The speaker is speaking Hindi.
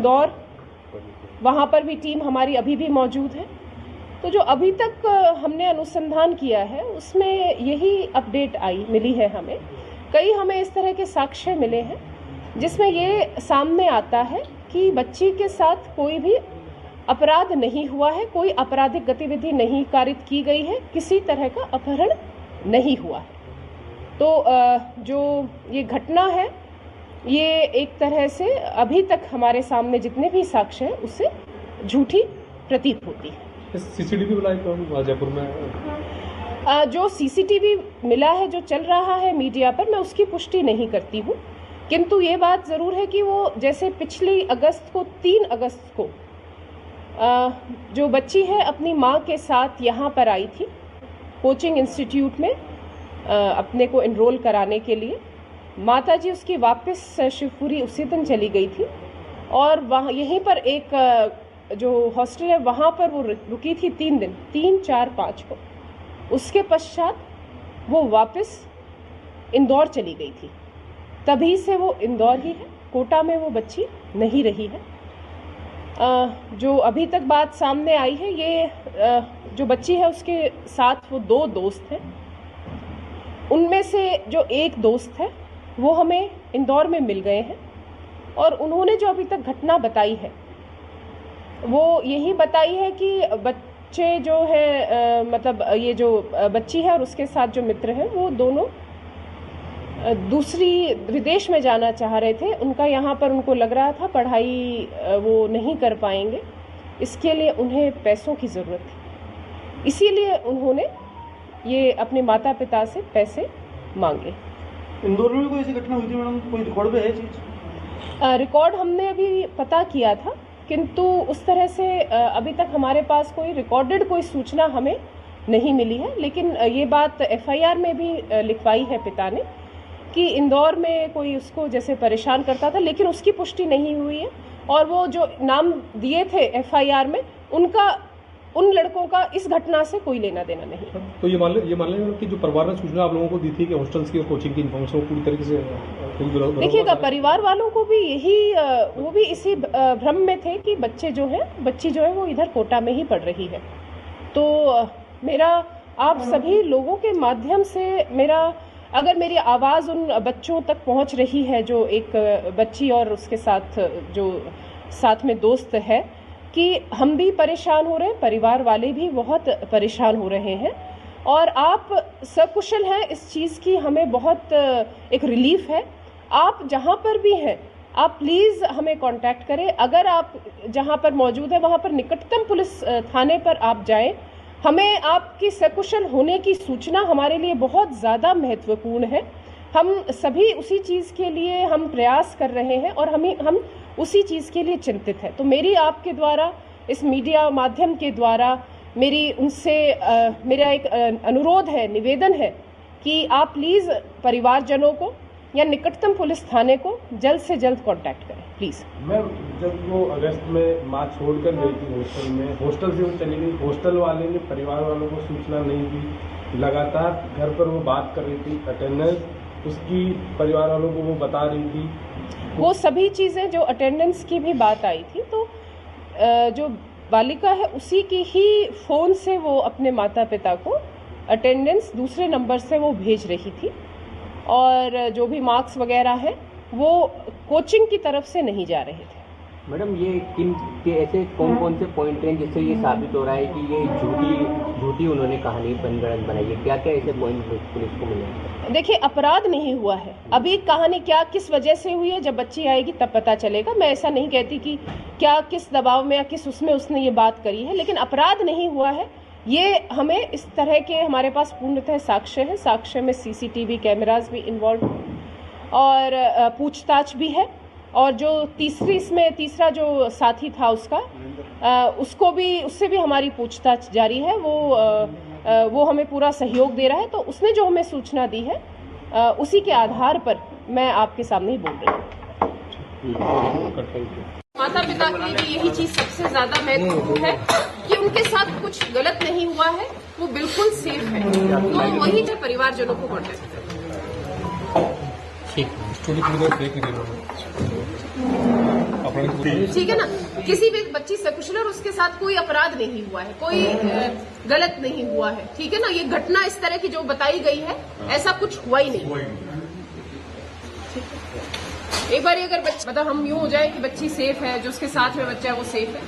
इंदौर, वहाँ पर भी टीम हमारी अभी भी मौजूद है। तो जो अभी तक हमने अनुसंधान किया है उसमें यही अपडेट मिली है हमें। कई हमें इस तरह के साक्ष्य मिले हैं जिसमें ये सामने आता है कि बच्ची के साथ कोई भी अपराध नहीं हुआ है, कोई आपराधिक गतिविधि नहीं कारित की गई है, किसी तरह का अपहरण नहीं हुआ है। तो जो ये घटना है ये एक तरह से अभी तक हमारे सामने जितने भी साक्ष्य हैं उससे झूठी प्रतीत होती है। सीसीटीवी मिला जयपुर में जो सीसीटीवी मिला है, जो चल रहा है मीडिया पर, मैं उसकी पुष्टि नहीं करती हूँ, किंतु ये बात ज़रूर है कि वो जैसे पिछली अगस्त को 3 अगस्त को जो बच्ची है अपनी माँ के साथ यहाँ पर आई थी कोचिंग इंस्टीट्यूट में अपने को एनरोल कराने के लिए। माताजी उसकी वापस शिवपुरी उसी दिन चली गई थी और वहाँ यहीं पर एक जो हॉस्टल है वहाँ पर वो रुकी थी 3 दिन, 3, 4, 5 को। उसके पश्चात वो वापस इंदौर चली गई थी। तभी से वो इंदौर ही है, कोटा में वो बच्ची नहीं रही है। जो अभी तक बात सामने आई है, ये जो बच्ची है उसके साथ वो 2 दोस्त हैं। उनमें से जो एक दोस्त है वो हमें इंदौर में मिल गए हैं और उन्होंने जो अभी तक घटना बताई है वो यही बताई है कि बच्चे जो है मतलब ये जो बच्ची है और उसके साथ जो मित्र हैं वो दोनों दूसरी विदेश में जाना चाह रहे थे। उनका यहाँ पर उनको लग रहा था पढ़ाई वो नहीं कर पाएंगे, इसके लिए उन्हें पैसों की ज़रूरत थी, इसीलिए उन्होंने ये अपने माता पिता से पैसे मांगे। इंदौर में कोई ऐसी घटना हुई थी मैडम? कोई रिकॉर्ड में है चीज़? रिकॉर्ड हमने अभी पता किया था, किंतु उस तरह से अभी तक हमारे पास कोई रिकॉर्डेड कोई सूचना हमें नहीं मिली है। लेकिन ये बात FIR में भी लिखवाई है पिता ने कि इंदौर में कोई उसको जैसे परेशान करता था, लेकिन उसकी पुष्टि नहीं हुई है। और वो जो नाम दिए थे FIR में उन लड़कों का इस घटना से कोई लेना देना नहीं। तो ये मान लें कि जो परिवार ने सूचना आप लोगों को दी थी कि हॉस्टल्स की और कोचिंग की इन्फॉर्मेशन पूरी तरीके से देखिएगा, परिवार वालों को भी यही वो भी इसी भ्रम में थे कि बच्ची जो है वो इधर कोटा में ही पढ़ रही है। तो मेरा आप सभी लोगों के माध्यम से अगर मेरी आवाज़ उन बच्चों तक पहुंच रही है, जो एक बच्ची और उसके साथ जो साथ में दोस्त है, कि हम भी परेशान हो रहे हैं, परिवार वाले भी बहुत परेशान हो रहे हैं और आप सकुशल हैं, इस चीज़ की हमें बहुत एक रिलीफ है। आप जहां पर भी हैं आप प्लीज़ हमें कांटेक्ट करें। अगर आप जहां पर मौजूद है वहां पर निकटतम पुलिस थाने पर आप जाएं। हमें आपकी सकुशल होने की सूचना हमारे लिए बहुत ज़्यादा महत्वपूर्ण है। हम सभी उसी चीज़ के लिए हम प्रयास कर रहे हैं और हम उसी चीज़ के लिए चिंतित हैं। तो मेरी आपके द्वारा, इस मीडिया माध्यम के द्वारा मेरी उनसे मेरा एक अनुरोध है, निवेदन है कि आप प्लीज़ परिवारजनों को या निकटतम पुलिस थाने को जल्द से जल्द कांटेक्ट करें प्लीज़। मैम, जब वो अगस्त में माँ छोड़कर गई थी हॉस्टल में, हॉस्टल से वो चली गई, हॉस्टल वाले ने परिवार वालों को सूचना नहीं दी, लगातार घर पर वो बात कर रही थी, अटेंडेंस उसकी परिवार वालों को वो बता रही थी, वो सभी चीज़ें जो अटेंडेंस की भी बात आई थी, तो जो बालिका है उसी की ही फ़ोन से वो अपने माता पिता को अटेंडेंस दूसरे नंबर से वो भेज रही थी और जो भी मार्क्स वगैरह हैं वो कोचिंग की तरफ से नहीं जा रहे थे। मैडम, ये किन के ऐसे कौन से पॉइंट हैं जिससे ये साबित हो रहा है कि ये झूठी उन्होंने कहानी बनाई है? क्या क्या ऐसे पॉइंट पुलिस को मिले? देखिए, अपराध नहीं हुआ है अभी। कहानी क्या किस वजह से हुई है, जब बच्ची आएगी तब पता चलेगा। मैं ऐसा नहीं कहती कि क्या किस दबाव में या किस उसमें उसने ये बात करी है, लेकिन अपराध नहीं हुआ है। ये हमें इस तरह के हमारे पास पूर्णतः साक्ष्य है। साक्ष्य में CCTV कैमरास भी इन्वॉल्व और पूछताछ भी है। और जो तीसरा जो साथी था उससे भी हमारी पूछताछ जारी है। वो हमें पूरा सहयोग दे रहा है। तो उसने जो हमें सूचना दी है उसी के आधार पर मैं आपके सामने ही बोल रही हूँ। माता पिता के लिए यही चीज सबसे ज्यादा महत्वपूर्ण है कि उनके साथ कुछ गलत नहीं हुआ है, वो बिल्कुल सेफ है। तो वही जो परिवारजनों को कॉन्टेक्ट करें। ठीक, स्टोरी पूरी देख लीजिए। ठीक है ना, किसी भी बच्ची सकुशल और उसके साथ कोई अपराध नहीं हुआ है, कोई गलत नहीं हुआ है, ठीक है ना। ये घटना इस तरह की जो बताई गई है ऐसा कुछ हुआ ही नहीं। एक बार अगर मतलब हम यूं हो जाए कि बच्ची सेफ है, जो उसके साथ में बच्चा है वो सेफ है।